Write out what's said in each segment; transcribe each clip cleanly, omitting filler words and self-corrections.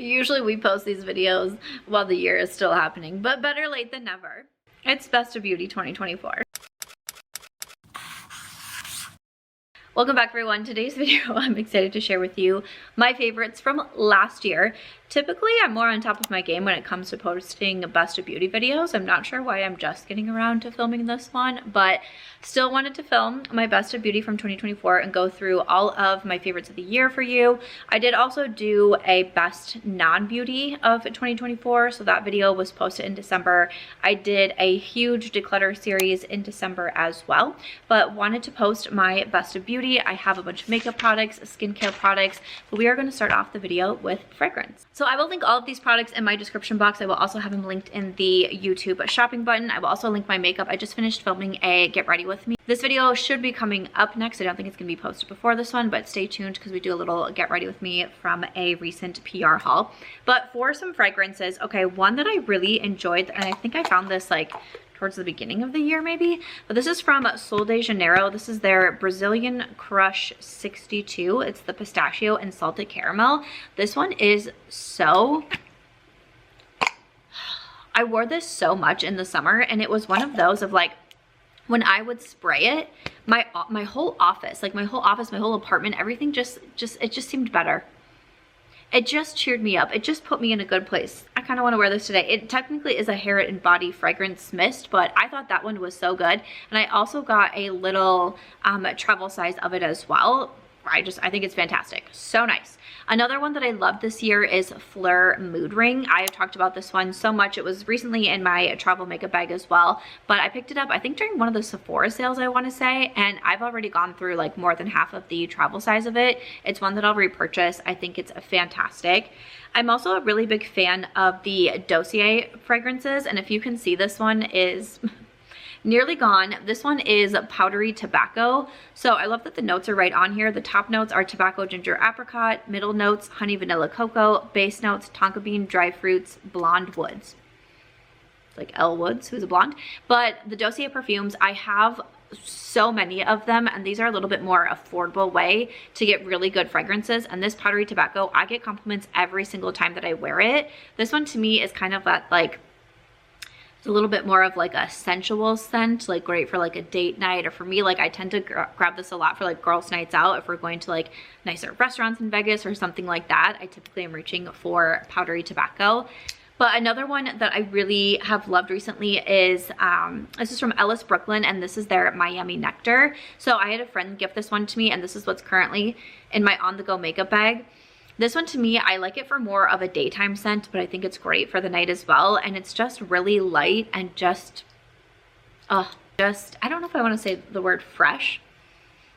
Usually we post these videos while the year is still happening, but better late than never. It's Best of Beauty 2024. Welcome back, everyone. Today's video, I'm excited to share with you my favorites from last year. Typically, I'm more on top of my game when it comes to posting Best of Beauty videos. I'm not sure why I'm just getting around to filming this one, but still wanted to film my Best of Beauty from 2024 and go through all of my favorites of the year for you. I did also do a Best Non-Beauty of 2024, so that video was posted in December. I did a huge declutter series in December as well, but wanted to post my Best of Beauty. I have a bunch of makeup products, skincare products, but we are going to start off the video with fragrance. So I will link all of these products in my description box. I will also have them linked in the YouTube shopping button. I will also link my makeup. I just finished filming a Get Ready With Me. This video should be coming up next. I don't think it's going to be posted before this one, but stay tuned because we do a little Get Ready With Me from a recent PR haul. But for some fragrances, okay, one that I really enjoyed, and I think I found this like towards the beginning of the year maybe, but this is from Sol de Janeiro. This is their Brazilian Crush 62. It's the pistachio and salted caramel. This one is so, I wore this so much in the summer, and it was one of those of like, when I would spray it, my whole office, like my whole apartment, everything it just seemed better. It just cheered me up. It just put me in a good place. I kind of want to wear this today. It technically is a hair and body fragrance mist, but I thought that one was so good. And I also got a little travel size of it as well. I think it's fantastic. So nice. Another one that I love this year is Phlur Mood Ring. I have talked about this one so much. It was recently in my travel makeup bag as well, but I picked it up, I think during one of the Sephora sales, I want to say, and I've already gone through like more than half of the travel size of it. It's one that I'll repurchase. I think it's fantastic. I'm also a really big fan of the Dossier fragrances, and if you can see, this one is nearly gone. This one is powdery tobacco. So I love that the notes are right on here. The top notes are tobacco, ginger, apricot. Middle notes, honey, vanilla, cocoa. Base notes, tonka bean, dry fruits, blonde woods. It's like Elle Woods, who's a blonde. But the Dossier perfumes, I have so many of them, and these are a little bit more affordable way to get really good fragrances. And this powdery tobacco, I get compliments every single time that I wear it. This one to me is kind of that like, it's a little bit more of like a sensual scent, like great for like a date night, or for me, like I tend to grab this a lot for like girls' nights out. If we're going to like nicer restaurants in Vegas or something like that, I typically am reaching for powdery tobacco. But another one that I really have loved recently is, this is from Ellis, Brooklyn, and this is their Miami Nectar. So I had a friend gift this one to me, and this is what's currently in my on-the-go makeup bag. This one to me, I like it for more of a daytime scent, but I think it's great for the night as well. And it's just really light and just, I don't know if I want to say the word fresh,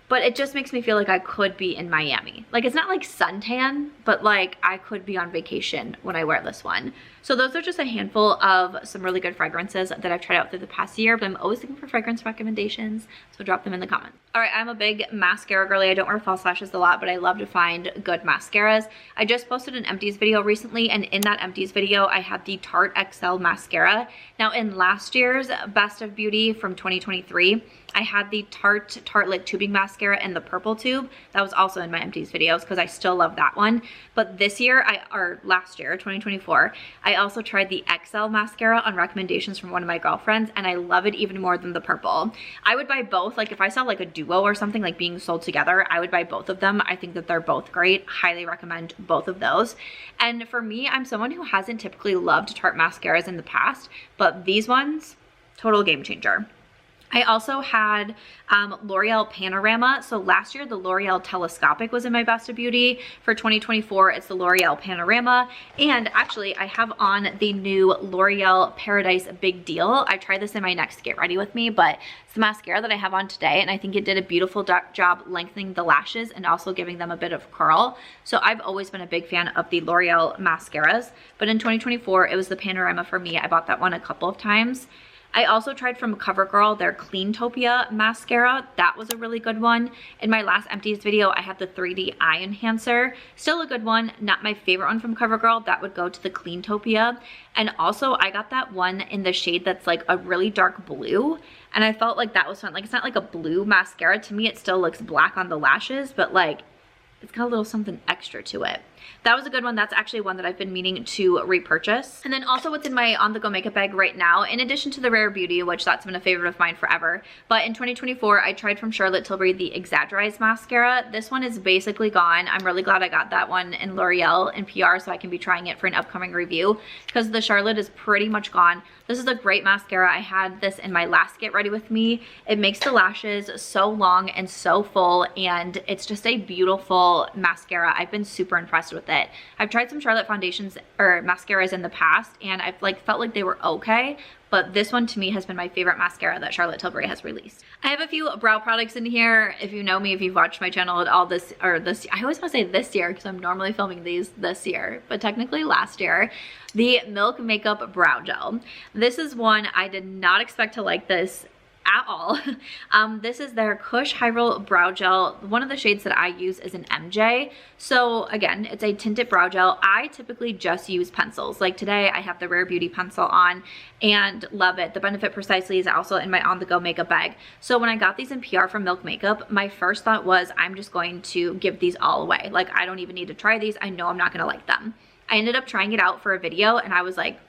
but it just makes me feel like I could be in Miami. Like, it's not like suntan, but like I could be on vacation when I wear this one. So those are just a handful of some really good fragrances that I've tried out through the past year, but I'm always looking for fragrance recommendations, so drop them in the comments. All right, I'm a big mascara girly. I don't wear false lashes a lot, but I love to find good mascaras. I just posted an empties video recently, and in that empties video, I had the Tarte XL mascara. Now, in last year's Best of Beauty from 2023, I had the Tartelette tubing mascara in the purple tube. That was also in my empties videos because I still love that one. But this year, or last year, 2024, I also tried the XL mascara on recommendations from one of my girlfriends, and I love it even more than the purple. I would buy both. Like if I saw like a duo or something like being sold together, I would buy both of them. I think that they're both great. Highly recommend both of those. And for me, I'm someone who hasn't typically loved Tarte mascaras in the past, but these ones, total game changer. I also had L'Oreal Panorama. So last year, the L'Oreal Telescopic was in my Best of Beauty. For 2024, it's the L'Oreal Panorama. And actually, I have on the new L'Oreal Paradise Big Deal. I tried this in my next Get Ready With Me, but it's the mascara that I have on today, and I think it did a beautiful job lengthening the lashes and also giving them a bit of curl. So I've always been a big fan of the L'Oreal mascaras, but in 2024, it was the Panorama for me. I bought that one a couple of times. I also tried from Covergirl their Cleantopia mascara. That was a really good one. In my last empties video, I had the 3D Eye Enhancer. Still a good one. Not my favorite one from Covergirl. That would go to the Cleantopia. And also, I got that one in the shade that's like a really dark blue. And I felt like that was fun. Like, it's not like a blue mascara. To me, it still looks black on the lashes, but like, it's got a little something extra to it. that was a good one. That's actually one that I've been meaning to repurchase. And then also what's in my on-the-go makeup bag right now, in addition to the Rare Beauty, which that's been a favorite of mine forever, but in 2024, I tried from Charlotte Tilbury the Exageraeyes mascara. This one is basically gone. I'm really glad I got that one in L'Oreal and PR so I can be trying it for an upcoming review, because the Charlotte is pretty much gone. This is a great mascara. I had this in my last Get Ready With Me. It makes the lashes so long and so full, and it's just a beautiful mascara. I've been super impressed with it. I've tried some Charlotte foundations or mascaras in the past, and I've felt like they were okay, but this one to me has been my favorite mascara that Charlotte Tilbury has released. I have a few brow products in here. If you know me, if you've watched my channel at all this, I always want to say this year because I'm normally filming these this year, but technically last year, the Milk Makeup Brow Gel. This is one I did not expect to like this at all. This is their Kush Hyrule Brow Gel. One of the shades that I use is an MJ. So again, it's a tinted brow gel. I typically just use pencils. Like today I have the Rare Beauty pencil on and love it. The Benefit Precisely is also in my on-the-go makeup bag. So when I got these in PR from Milk Makeup, my first thought was I'm just going to give these all away. Like I don't even need to try these. I know I'm not gonna like them. I ended up trying it out for a video and I was like,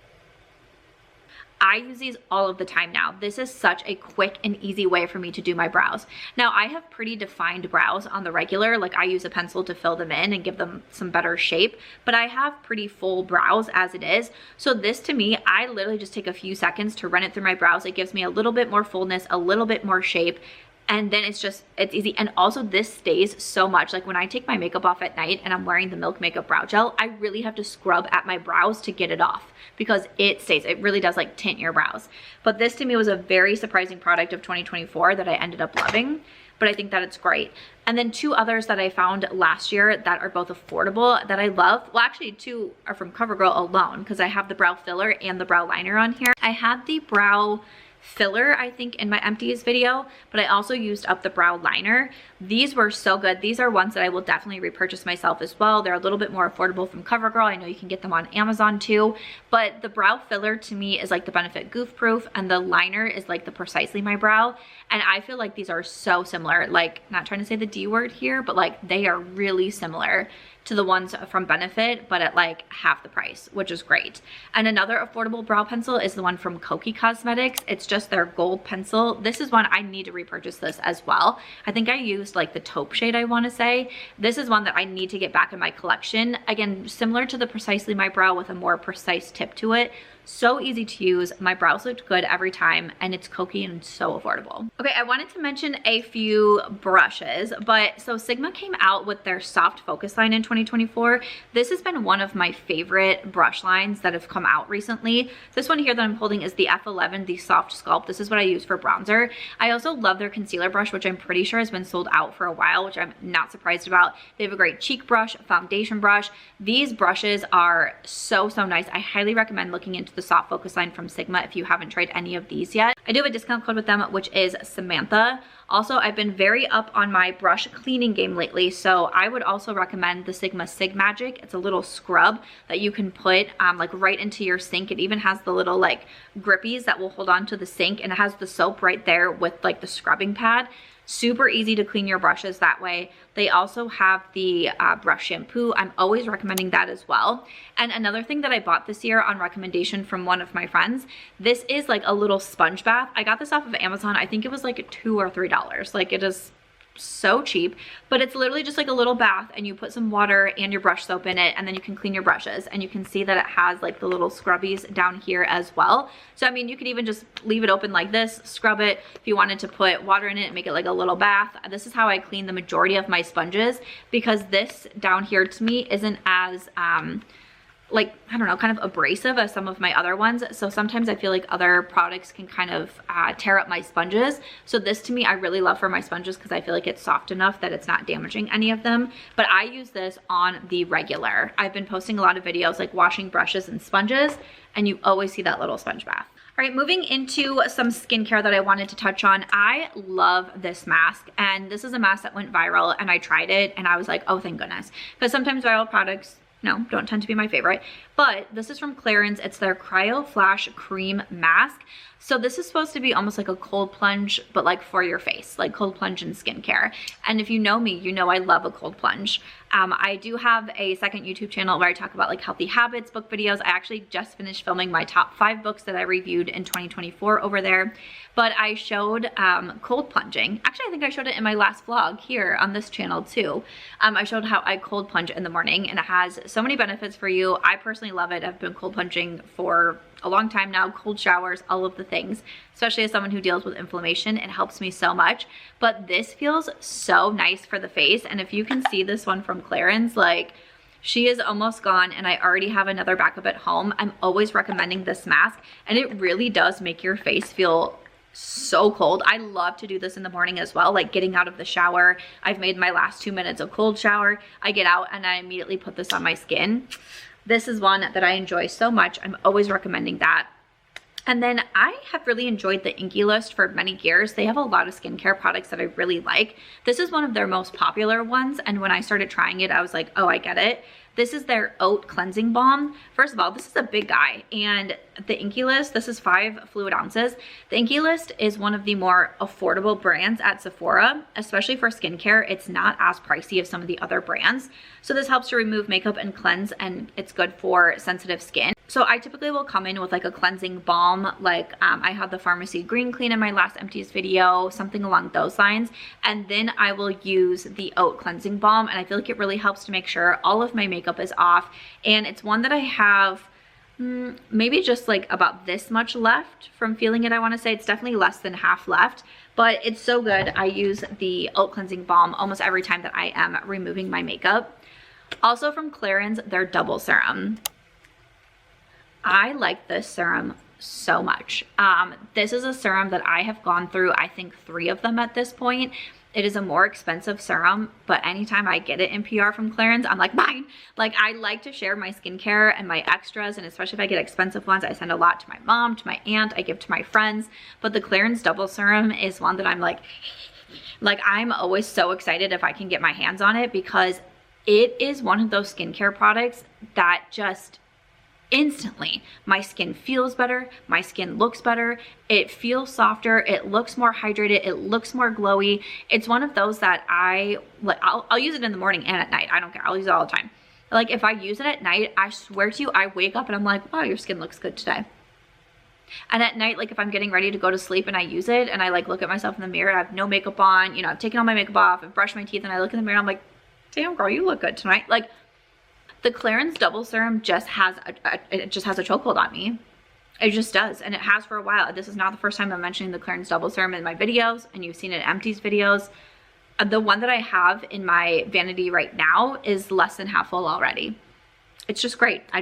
I use these all of the time now. This is such a quick and easy way for me to do my brows. Now I have pretty defined brows on the regular, like I use a pencil to fill them in and give them some better shape, but I have pretty full brows as it is. So this to me, I literally just take a few seconds to run it through my brows. It gives me a little bit more fullness, a little bit more shape, and then it's easy. And also this stays so much. Like when I take my makeup off at night and I'm wearing the Milk Makeup Brow Gel, I really have to scrub at my brows to get it off because it stays. It really does like tint your brows. But this to me was a very surprising product of 2024 that I ended up loving, but I think that it's great. And then two others that I found last year that are both affordable that I love. Well, actually two are from Covergirl alone because I have the Brow Filler and the Brow Liner on here. I had the Brow Filler, I think, in my empties video, but I also used up the Brow Liner. These were so good. These are ones that I will definitely repurchase myself as well. They're a little bit more affordable from Covergirl. I know you can get them on Amazon too, but the Brow Filler to me is like the Benefit Goof Proof and the Liner is like the Precisely My Brow. And I feel like these are so similar. Like, not trying to say the D word here, but like they are really similar to the ones from Benefit, but at like half the price, which is great. And another affordable brow pencil is the one from Kokie Cosmetics. It's just their gold pencil. This is one I need to repurchase this as well. I think I used like the taupe shade, I want to say. This is one that I need to get back in my collection. Again, similar to the Precisely My Brow with a more precise tip to it. So easy to use. My brows looked good every time, and it's Kokie and so affordable. Okay, I wanted to mention a few brushes, but so Sigma came out with their soft focus line in 2024. This has been one of my favorite brush lines that have come out recently. This one here that I'm holding is the F11, the Soft Sculpt. This is what I use for bronzer. I also love their concealer brush, which I'm pretty sure has been sold out for a while, which I'm not surprised about. They have a great cheek brush, foundation brush. These brushes are so nice. I highly recommend looking into the soft focus line from Sigma if you haven't tried any of these yet. I do have a discount code with them, which is Samantha. Also, I've been very up on my brush cleaning game lately, so I would also recommend the Sigma Sigmagic. It's a little scrub that you can put like right into your sink. It even has the little like grippies that will hold on to the sink, and it has the soap right there with like the scrubbing pad. Super easy to clean your brushes that way. They also have the brush shampoo. I'm always recommending that as well. And another thing that I bought this year on recommendation from one of my friends, this is like a little sponge bath. I got this off of Amazon. I think it was like $2 or $3. Like, it is so cheap, but it's literally just like a little bath, and you put some water and your brush soap in it, and then you can clean your brushes. And you can see that it has like the little scrubbies down here as well. So I mean, you could even just leave it open like this, scrub it. If you wanted to put water in it and make it like a little bath, this is how I clean the majority of my sponges, because this down here to me isn't as like, I don't know, kind of abrasive as some of my other ones. So sometimes I feel like other products can kind of tear up my sponges. So this to me, I really love for my sponges because I feel like it's soft enough that it's not damaging any of them. But I use this on the regular. I've been posting a lot of videos like washing brushes and sponges, and you always see that little sponge bath. All right, moving into some skincare that I wanted to touch on. I love this mask, and this is a mask that went viral, and I tried it and I was like, oh, thank goodness. Because sometimes viral products, no, don't tend to be my favorite, but this is from Clarins. It's their Cryo Flash Cream Mask. So this is supposed to be almost like a cold plunge, but like for your face, like cold plunge in skincare. And if you know me, you know I love a cold plunge. I do have a second YouTube channel where I talk about like healthy habits, book videos. I actually just finished filming my top 5 books that I reviewed in 2024 over there. But I showed cold plunging. Actually, I think I showed it in my last vlog here on this channel too. I showed how I cold plunge in the morning, and it has so many benefits for you. I personally love it. I've been cold plunging for a long time now, cold showers, all of the things, especially as someone who deals with inflammation. It helps me so much. But this feels so nice for the face. And if you can see this one from Clarins, like, she is almost gone and I already have another backup at home. I'm always recommending this mask, and it really does make your face feel so cold. I love to do this in the morning as well, like getting out of the shower. I've made my last 2 minutes of cold shower. I get out and I immediately put this on my skin. This is one that I enjoy so much. I'm always recommending that. And then I have really enjoyed the Inkey List for many years. They have a lot of skincare products that I really like. This is one of their most popular ones, and when I started trying it, I was like, oh, I get it. This is their Oat Cleansing Balm. First of all, this is a big guy, and the Inkey List, this is 5 fluid ounces. The Inkey List is one of the more affordable brands at Sephora, especially for skincare. It's not as pricey as some of the other brands. So this helps to remove makeup and cleanse, and it's good for sensitive skin. So I typically will come in with like a cleansing balm, like I had the Pharmacy Green Clean in my last empties video, something along those lines. And then I will use the Oat Cleansing Balm, and I feel like it really helps to make sure all of my makeup is off. And it's one that I have maybe just like about this much left from feeling it. I want to say it's definitely less than half left, but it's so good. I use the Oat Cleansing Balm almost every time that I am removing my makeup. Also from Clarins, their Double Serum. I like this serum so much. This is a serum that I have gone through, I think 3 of them at this point. It is a more expensive serum, but anytime I get it in PR from Clarins, I'm like, mine. Like, I like to share my skincare and my extras, and especially if I get expensive ones, I send a lot to my mom, to my aunt, I give to my friends. But the Clarins Double Serum is one that I'm like I'm always so excited if I can get my hands on it, because it is one of those skincare products that just instantly, my skin feels better, my skin looks better, it feels softer, it looks more hydrated, it looks more glowy. It's one of those that I'll use it in the morning and at night. I don't care, I'll use it all the time. Like, if I use it at night, I swear to you, I wake up and I'm like, wow, your skin looks good today. And at night, like if I'm getting ready to go to sleep and I use it and I like look at myself in the mirror, I have no makeup on, you know, I've taken all my makeup off, I've brushed my teeth, and I look in the mirror, I'm like, damn girl, you look good tonight. Like, the Clarins Double Serum just has a chokehold on me. It just does, and it has for a while. This is not the first time I'm mentioning the Clarins Double Serum in my videos, and you've seen it in empties videos. The one that I have in my vanity right now is less than half full already. It's just great. I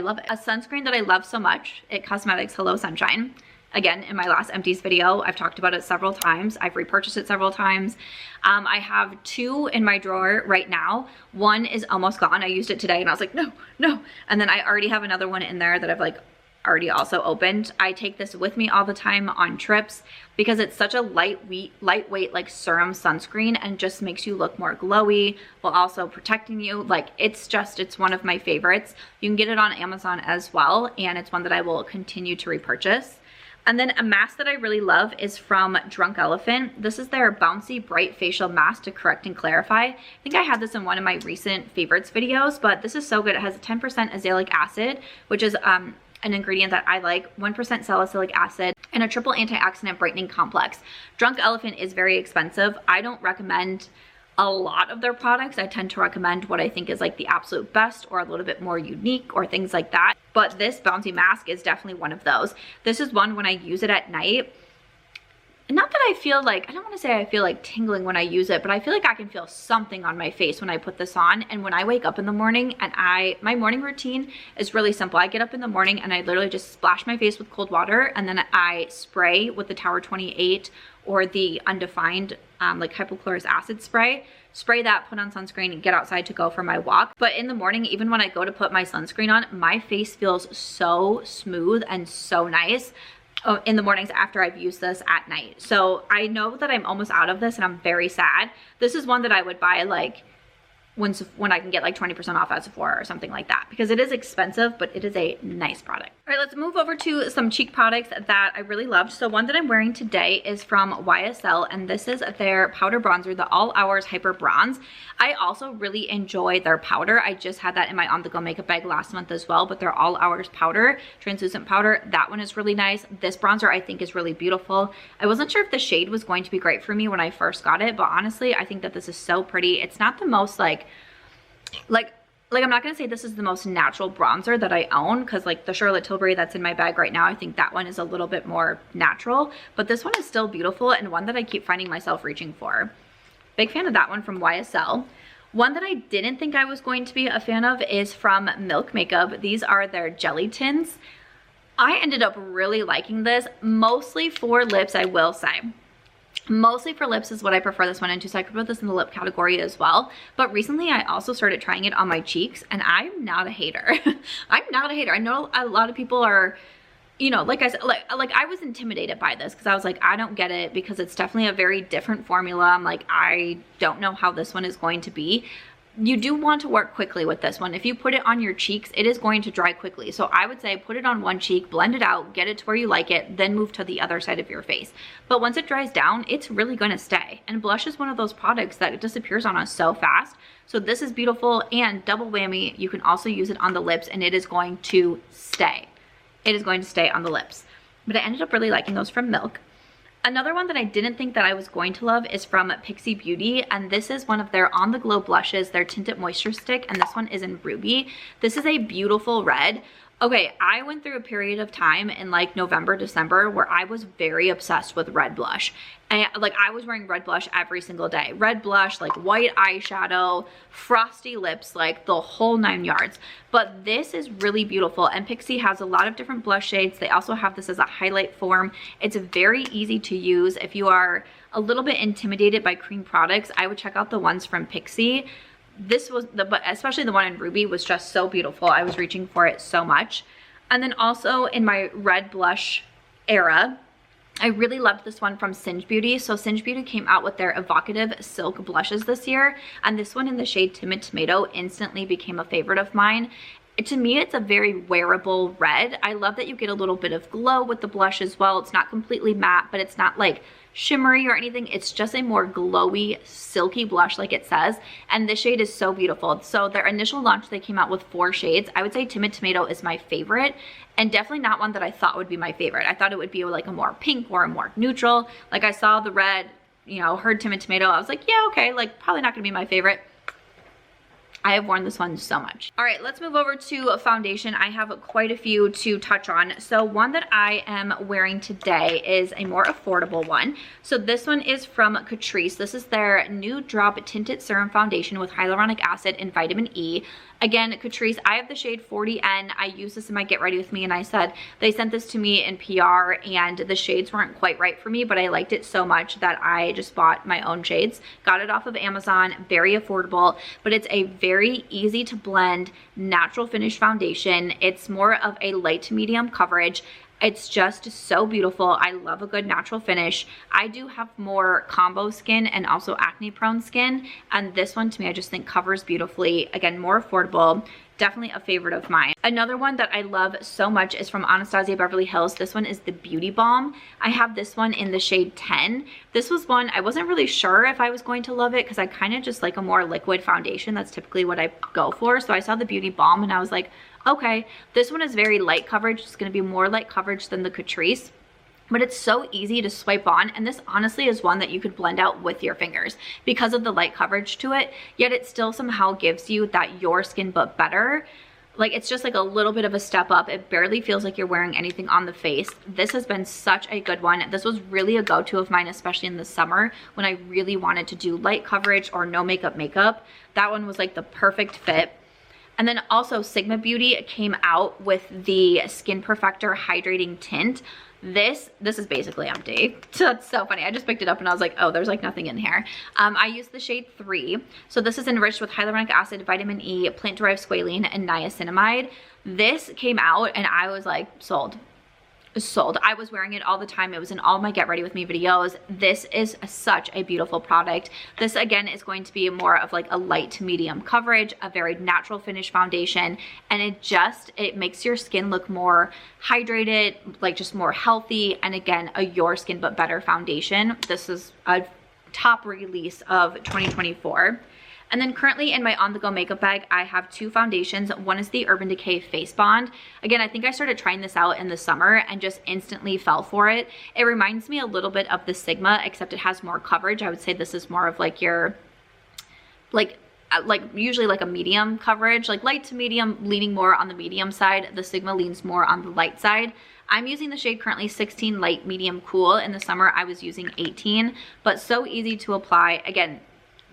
love it. A sunscreen that I love so much, IT Cosmetics Hello Sunshine. Again, in my last empties video, I've talked about it several times. I've repurchased it several times. I have 2 in my drawer right now. One is almost gone. I used it today and I was like, no, no. And then I already have another one in there that I've like already also opened. I take this with me all the time on trips because it's such a lightweight like serum sunscreen, and just makes you look more glowy while also protecting you. Like, it's one of my favorites. You can get it on Amazon as well, and it's one that I will continue to repurchase. And then a mask that I really love is from Drunk Elephant. This is their Bouncy Bright Facial Mask to Correct and Clarify. I think I had this in one of my recent favorites videos, but this is so good. It has 10% azelaic acid, which is an ingredient that I like, 1% salicylic acid, and a triple antioxidant brightening complex. Drunk Elephant is very expensive. I don't recommend a lot of their products. I tend to recommend what I think is like the absolute best or a little bit more unique or things like that. But this Bouncy mask is definitely one of those. This is one when I use it at night. Not that I feel like, I don't want to say I feel like tingling when I use it, but I feel like I can feel something on my face when I put this on. And when I wake up in the morning, and my morning routine is really simple. I get up in the morning and I literally just splash my face with cold water, and then I spray with the Tower 28 or the undefined like hypochlorous acid spray. Spray that, put on sunscreen, and get outside to go for my walk. But in the morning, even when I go to put my sunscreen on, my face feels so smooth and so nice in the mornings after I've used this at night. So I know that I'm almost out of this and I'm very sad. This is one that I would buy like when I can get like 20% off at Sephora or something like that, because it is expensive, but it is a nice product. All right, let's move over to some cheek products that I really loved. So one that I'm wearing today is from YSL, and this is their powder bronzer, the All Hours Hyper Bronze. I also really enjoy their powder. I just had that in my on-the-go makeup bag last month as well, but their All Hours powder, translucent powder, that one is really nice. This bronzer I think is really beautiful. I wasn't sure if the shade was going to be great for me when I first got it, but honestly, I think that this is so pretty. It's not the most like I'm not going to say this is the most natural bronzer that I own, because like the Charlotte Tilbury that's in my bag right now, I think that one is a little bit more natural, but this one is still beautiful and one that I keep finding myself reaching for. Big fan of that one from YSL. One that I didn't think I was going to be a fan of is from Milk Makeup. These are their jelly tints. I ended up really liking this, mostly for lips, I will say. Mostly for lips is what I prefer this one into, so I could put this in the lip category as well. But recently I also started trying it on my cheeks, and I'm not a hater. I'm not a hater. I know a lot of people are, you know, like I said, like I was intimidated by this because I was like, I don't get it, because it's definitely a very different formula. I'm like, I don't know how this one is going to be. You do want to work quickly with this one. If you put it on your cheeks, it is going to dry quickly. So I would say put it on one cheek, blend it out, get it to where you like it, then move to the other side of your face. But once it dries down, it's really going to stay. And blush is one of those products that disappears on us so fast. So this is beautiful, and double whammy, you can also use it on the lips and it is going to stay. It is going to stay on the lips. But I ended up really liking those from Milk. Another one that I didn't think that I was going to love is from Pixi Beauty, and this is one of their On The Glow blushes, their Tinted Moisture Stick, and this one is in Ruby. This is a beautiful red. Okay, I went through a period of time in like November, December where I was very obsessed with red blush. And like I was wearing red blush every single day. Red blush, like white eyeshadow, frosty lips, like the whole 9 yards. But this is really beautiful, and Pixi has a lot of different blush shades. They also have this as a highlight form. It's very easy to use. If you are a little bit intimidated by cream products, I would check out the ones from Pixi. This was but especially the one in Ruby was just so beautiful. I was reaching for it so much. And then also in my red blush era, I really loved this one from Singe Beauty. So Singe Beauty came out with their evocative silk blushes this year, and this one in the shade Timid Tomato instantly became a favorite of mine. To me, it's a very wearable red. I love that you get a little bit of glow with the blush as well. It's not completely matte, but it's not like shimmery or anything. It's just a more glowy, silky blush like it says, and this shade is so beautiful. So their initial launch, they came out with 4 shades. I would say Timid Tomato is my favorite, and definitely not one that I thought would be my favorite. I thought it would be like a more pink or a more neutral. Like I saw the red, you know, heard Timid Tomato, I was like, yeah, okay, like probably not gonna be my favorite. I have worn this one so much. All right, let's move over to foundation. I have quite a few to touch on. So one that I am wearing today is a more affordable one. So this one is from Catrice. This is their New Drop Tinted Serum Foundation with hyaluronic acid and vitamin E. Again, Catrice, I have the shade 40N. I used this in my Get Ready With Me, and I said they sent this to me in PR, and the shades weren't quite right for me, but I liked it so much that I just bought my own shades. Got it off of Amazon, very affordable, but it's a very easy to blend natural finish foundation. It's more of a light to medium coverage. It's just so beautiful. I love a good natural finish. I do have more combo skin and also acne prone skin, and this one to me I just think covers beautifully. Again, more affordable. Definitely a favorite of mine. Another one that I love so much is from Anastasia Beverly Hills. This one is the Beauty Balm. I have this one in the shade 10. This was one I wasn't really sure if I was going to love it because I kind of just like a more liquid foundation. That's typically what I go for. So I saw the Beauty Balm and I was like, okay, this one is very light coverage. It's going to be more light coverage than the Catrice, but it's so easy to swipe on, and this honestly is one that you could blend out with your fingers because of the light coverage to it, yet it still somehow gives you that your skin but better. Like, it's just like a little bit of a step up. It barely feels like you're wearing anything on the face. This has been such a good one. This was really a go-to of mine, especially in the summer when I really wanted to do light coverage or no makeup. That one was like the perfect fit. And then also Sigma Beauty came out with the Skin Perfector Hydrating Tint. This is basically empty. That's so funny. I just picked it up and I was like, oh, there's like nothing in here. I used the shade 3. So this is enriched with hyaluronic acid, vitamin E, plant-derived squalene, and niacinamide. This came out and I was like, sold. sold. I was wearing it all the time. It was in all my get ready with me videos. This is such a beautiful product. This again is going to be more of like a light to medium coverage, a very natural finish foundation, and it makes your skin look more hydrated, like just more healthy, and again, a your skin but better foundation. This is a top release of 2024. And then currently in my on-the-go makeup bag, I have two foundations. One is the Urban Decay Face Bond. Again, I think I started trying this out in the summer and just instantly fell for it. It reminds me a little bit of the Sigma, except it has more coverage. I would say this is more of like your, like usually like a medium coverage, like light to medium, leaning more on the medium side. The Sigma leans more on the light side. I'm using the shade currently 16 Light Medium Cool. In the summer, I was using 18, but so easy to apply. Again,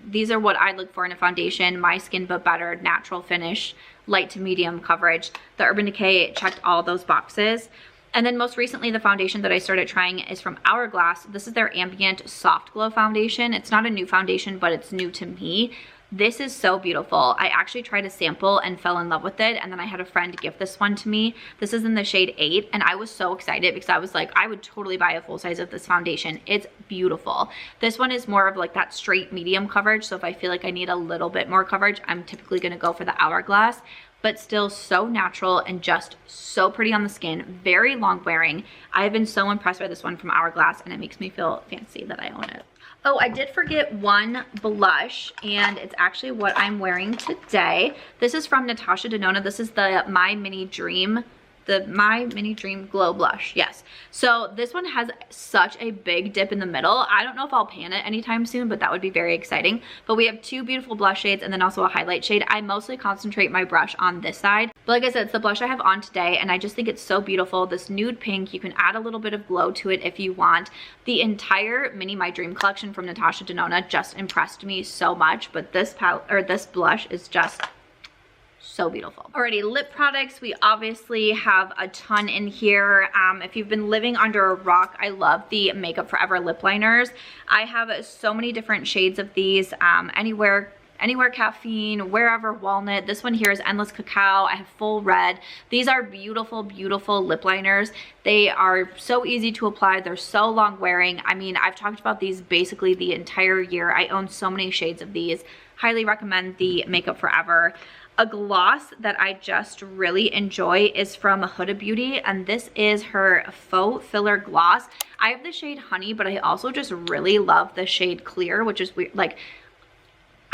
these are what I look for in a foundation: my skin but better, natural finish, light to medium coverage. The Urban Decay checked all those boxes. And then most recently, the foundation that I started trying is from Hourglass. This is their Ambient Soft Glow Foundation. It's not a new foundation, but it's new to me. This is so beautiful. I actually tried a sample and fell in love with it, and then I had a friend gift this one to me. This is in the shade 8, and I was so excited because I was like, I would totally buy a full size of this foundation. It's beautiful. This one is more of like that straight medium coverage, so if I feel like I need a little bit more coverage, I'm typically gonna go for the Hourglass, but still so natural and just so pretty on the skin, very long wearing. I've been so impressed by this one from Hourglass, and it makes me feel fancy that I own it. Oh, I did forget one blush, and it's actually what I'm wearing today. This is from Natasha Denona. This is the My Mini Dream Glow Blush. Yes. So this one has such a big dip in the middle. I don't know if I'll pan it anytime soon, but that would be very exciting. But we have two beautiful blush shades and then also a highlight shade. I mostly concentrate my brush on this side. But like I said, it's the blush I have on today, and I just think it's so beautiful. This nude pink, you can add a little bit of glow to it if you want. The entire Mini My Dream collection from Natasha Denona just impressed me so much, but this blush is just so beautiful. Alrighty, lip products, we obviously have a ton in here. If you've been living under a rock, I love the Makeup Forever lip liners. I have so many different shades of these. Anywhere Caffeine, Wherever Walnut. This one here is Endless Cacao. I have Full Red. These are beautiful, beautiful lip liners. They are so easy to apply. They're so long wearing. I mean, I've talked about these basically the entire year. I own so many shades of these. Highly recommend the Makeup Forever. A gloss that I just really enjoy is from Huda Beauty, and this is her Faux Filler Gloss. I have the shade Honey, but I also just really love the shade Clear, which is weird. Like,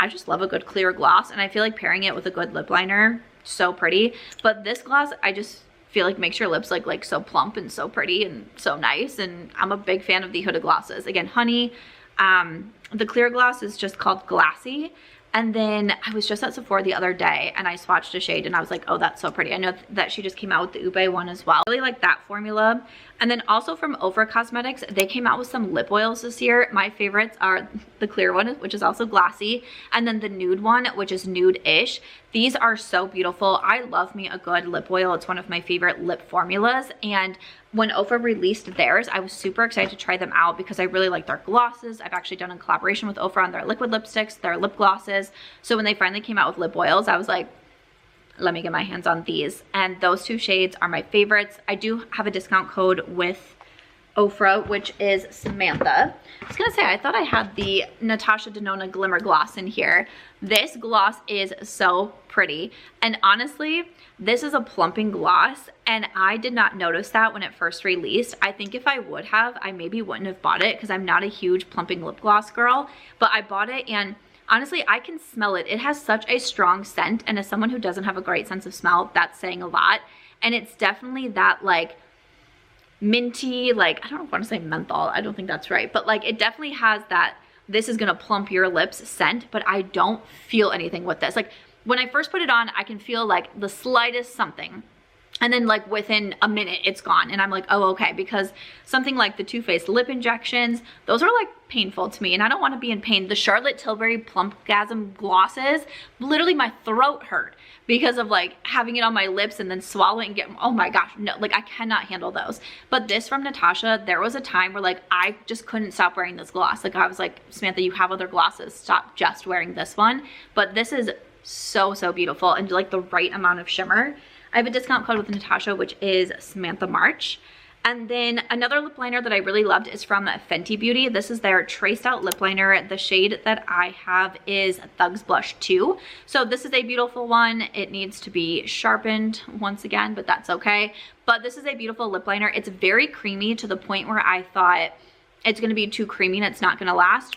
I just love a good clear gloss, and I feel like pairing it with a good lip liner, so pretty. But this gloss, I just feel like makes your lips like so plump and so pretty and so nice, and I'm a big fan of the Huda glosses. Again, Honey. The clear gloss is just called Glassy. And then I was just at Sephora the other day and I swatched a shade and I was like, oh, that's so pretty. I know that she just came out with the Ube one as well. I really like that formula. And then also from Ofra Cosmetics, they came out with some lip oils this year. My favorites are the clear one, which is also glassy, and then the nude one, which is nude-ish. These are so beautiful. I love me a good lip oil. It's one of my favorite lip formulas. And when Ofra released theirs, I was super excited to try them out because I really like their glosses. I've actually done a collaboration with Ofra on their liquid lipsticks, their lip glosses. So when they finally came out with lip oils, I was like, let me get my hands on these. And those two shades are my favorites. I do have a discount code with Ofra, which is Samantha. I was gonna say, I thought I had the Natasha Denona Glimmer Gloss in here. This gloss is so pretty. And honestly, this is a plumping gloss, and I did not notice that when it first released. I think if I would have, I maybe wouldn't have bought it because I'm not a huge plumping lip gloss girl, but I bought it and honestly, I can smell it. It has such a strong scent, and as someone who doesn't have a great sense of smell, that's saying a lot. And it's definitely that like minty, like, I don't want to say menthol, I don't think that's right, but like it definitely has that this is gonna plump your lips scent, but I don't feel anything with this. Like when I first put it on, I can feel like the slightest something, and then like within a minute it's gone, and I'm like, oh, okay, because something like the Too Faced lip injections, those are like painful to me, and I don't want to be in pain. The Charlotte Tilbury Plumpgasm glosses, literally my throat hurt because of like having it on my lips and then swallowing and getting, oh my gosh, no, like I cannot handle those. But this from Natasha, there was a time where like I just couldn't stop wearing this gloss. Like I was like, Samantha, you have other glosses, stop just wearing this one. But this is so, so beautiful and like the right amount of shimmer. I have a discount code with Natasha, which is Samantha March. And then another lip liner that I really loved is from Fenty Beauty. This is their Traced Out Lip Liner. The shade that I have is Thugs Blush 2. So this is a beautiful one. It needs to be sharpened once again, but that's okay. But this is a beautiful lip liner. It's very creamy to the point where I thought it's going to be too creamy and it's not going to last.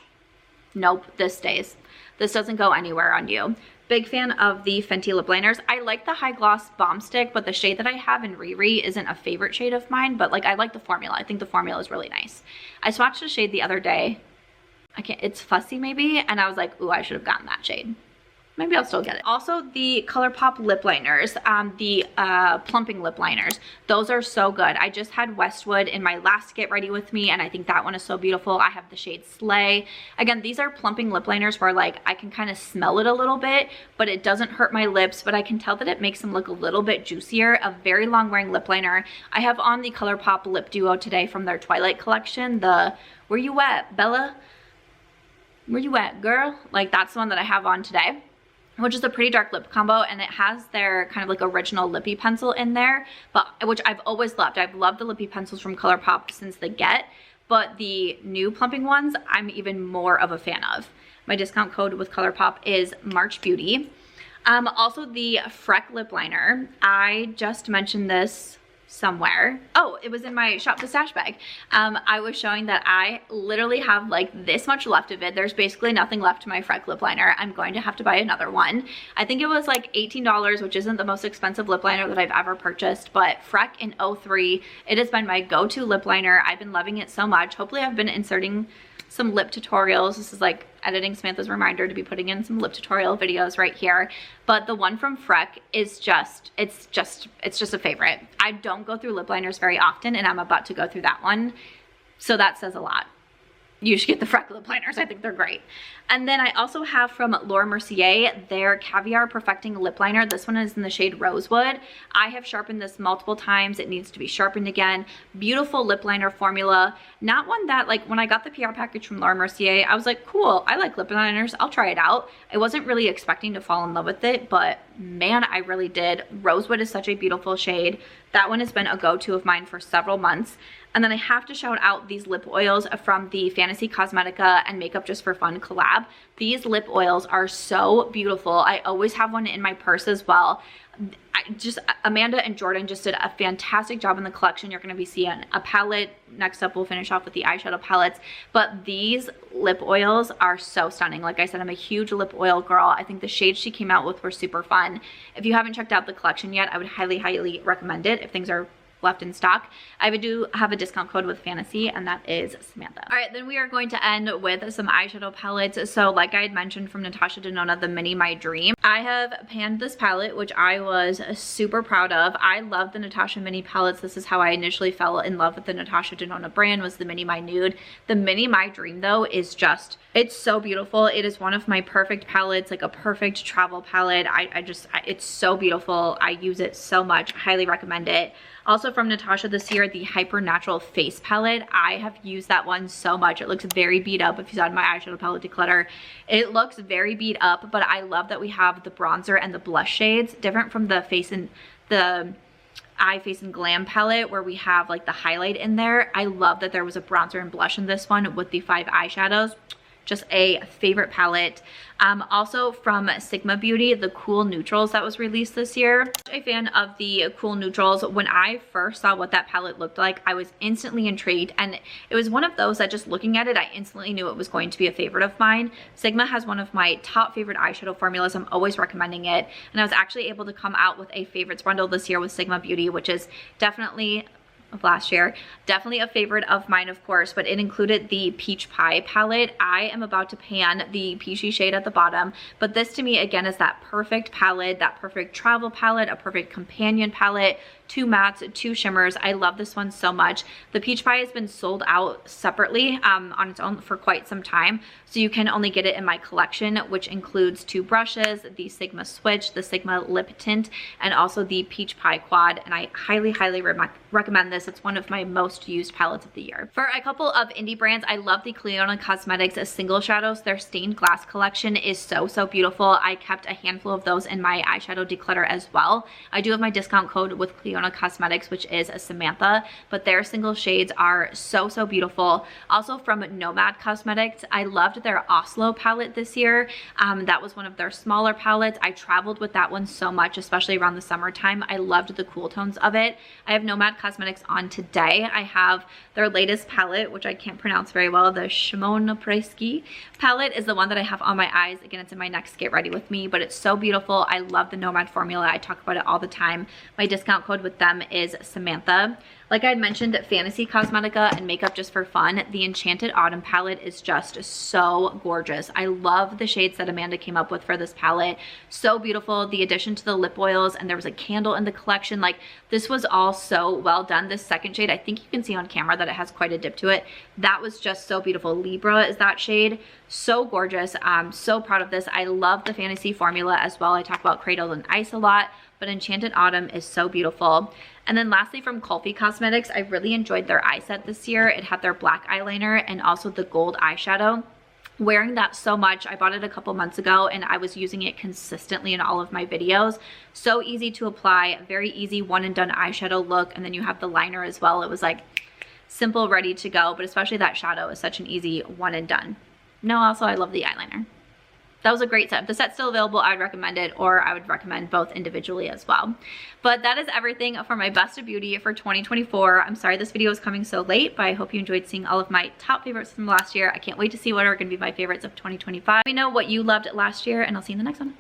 Nope, this stays. This doesn't go anywhere on you. Big fan of the Fenty lip liners. I like the High Gloss Bomb Stick, but the shade that I have in Riri isn't a favorite shade of mine, but like I like the formula. I think the formula is really nice. I swatched a shade the other day. It's Fussy maybe, and I was like, ooh, I should have gotten that shade. Maybe I'll still get it. Also, the ColourPop lip liners, the plumping lip liners, those are so good. I just had Westwood in my last Get Ready With Me, and I think that one is so beautiful. I have the shade Slay. Again, these are plumping lip liners where like I can kind of smell it a little bit, but it doesn't hurt my lips, but I can tell that it makes them look a little bit juicier. A very long wearing lip liner. I have on the ColourPop Lip Duo today from their Twilight collection, the Where You At, Bella? Where you at, girl? Like that's the one that I have on today, which is a pretty dark lip combo, and it has their kind of like original lippy pencil in there, but which I've always loved. I've loved the lippy pencils from ColourPop since the get, but the new plumping ones I'm even more of a fan of. My discount code with ColourPop is March Beauty. Also the Freck lip liner. I just mentioned this somewhere. Oh, it was in my Shop the Stash bag. I was showing that I literally have like this much left of it. There's basically nothing left to my Freck lip liner. I'm going to have to buy another one. I think it was like $18, which isn't the most expensive lip liner that I've ever purchased, but Freck in 03, it has been my go-to lip liner. I've been loving it so much. Hopefully I've been inserting some lip tutorials. This is like editing Samantha's reminder to be putting in some lip tutorial videos right here. But the one from Freck is just, it's just a favorite. I don't go through lip liners very often, and I'm about to go through that one. So that says a lot. You should get the Freck lip liners. I think they're great. And then I also have from Laura Mercier their Caviar Perfecting Lip Liner. This one is in the shade Rosewood. I have sharpened this multiple times. It needs to be sharpened again. Beautiful lip liner formula. Not one that, like, when I got the PR package from Laura Mercier, I was like, cool, I like lip liners. I'll try it out. I wasn't really expecting to fall in love with it, but man, I really did. Rosewood is such a beautiful shade. That one has been a go-to of mine for several months. And then I have to shout out these lip oils from the Fantasy Cosmetica and Makeup Just for Fun collab. These lip oils are so beautiful. I always have one in my purse as well. Amanda and Jordan just did a fantastic job in the collection. You're going to be seeing a palette. Next up, we'll finish off with the eyeshadow palettes. But these lip oils are so stunning. Like I said, I'm a huge lip oil girl. I think the shades she came out with were super fun. If you haven't checked out the collection yet, I would highly, highly recommend it if things are left in stock. I do have a discount code with Fantasy, and that is Samantha. All right, then we are going to end with some eyeshadow palettes. So like I had mentioned from Natasha Denona, the Mini My Dream. I have panned this palette, which I was super proud of. I love the Natasha Mini palettes. This is how I initially fell in love with the Natasha Denona brand, was the Mini My Nude. The Mini My Dream though is just, it's so beautiful. It is one of my perfect palettes, like a perfect travel palette. It's so beautiful. I use it so much. Highly recommend it. Also from Natasha this year, the Hyper Natural Face Palette. I have used that one so much. It looks very beat up. If you saw my eyeshadow palette declutter, it looks very beat up, but I love that we have the bronzer and the blush shades, different from the Eye, Face, and Glam palette where we have like the highlight in there. I love that there was a bronzer and blush in this one with the 5 eyeshadows. Just a favorite palette. Also from Sigma Beauty, the Cool Neutrals that was released this year. A fan of the Cool Neutrals. When I first saw what that palette looked like, I was instantly intrigued, and it was one of those that just looking at it, I instantly knew it was going to be a favorite of mine. Sigma has one of my top favorite eyeshadow formulas. I'm always recommending it, and I was actually able to come out with a favorites bundle this year with Sigma Beauty, which is definitely of last year, definitely a favorite of mine, of course, but it included the Peach Pie palette. I am about to pan the peachy shade at the bottom, but this to me again is that perfect palette, that perfect travel palette, a perfect companion palette, 2 mattes, 2 shimmers. I love this one so much. The Peach Pie has been sold out separately on its own for quite some time, so you can only get it in my collection, which includes 2 brushes, the Sigma Switch, the Sigma Lip Tint, and also the Peach Pie Quad, and I highly, highly recommend this. It's one of my most used palettes of the year. For a couple of indie brands, I love the Cleona Cosmetics Single Shadows. Their stained glass collection is so, so beautiful. I kept a handful of those in my eyeshadow declutter as well. I do have my discount code with Cleona Denona Cosmetics, which is a Samantha, but their single shades are so, so beautiful. Also from Nomad Cosmetics, I loved their Oslo palette this year. That was one of their smaller palettes. I traveled with that one so much, especially around the summertime. I loved the cool tones of it. I have Nomad Cosmetics on today. I have their latest palette, which I can't pronounce very well. The Shimon Preski palette is the one that I have on my eyes. Again, it's in my next Get Ready With Me, but it's so beautiful. I love the Nomad formula. I talk about it all the time. My discount code with them is Samantha. Like I had mentioned, Fantasy Cosmetica and Makeup Just for Fun, the Enchanted Autumn palette is just so gorgeous. I love the shades that Amanda came up with for this palette. So beautiful. The addition to the lip oils, and there was a candle in the collection. Like, this was all so well done. This second shade, I think you can see on camera that it has quite a dip to it. That was just so beautiful. Libra is that shade. So gorgeous. I'm so proud of this. I love the Fantasy formula as well. I talk about Cradled in Ice a lot, but Enchanted Autumn is so beautiful. And then lastly, from Kokie Cosmetics, I really enjoyed their eye set this year. It had their black eyeliner and also the gold eyeshadow. Wearing that so much. I bought it a couple months ago and I was using it consistently in all of my videos. So easy to apply, very easy one and done eyeshadow look, and then you have the liner as well. It was like simple, ready to go, but especially that shadow is such an easy one and done. No, also I love the eyeliner. That was a great set. If the set's still available, I would recommend it, or I would recommend both individually as well. But that is everything for my Best of Beauty for 2024. I'm sorry this video is coming so late, but I hope you enjoyed seeing all of my top favorites from last year. I can't wait to see what are going to be my favorites of 2025. Let me know what you loved last year, and I'll see you in the next one.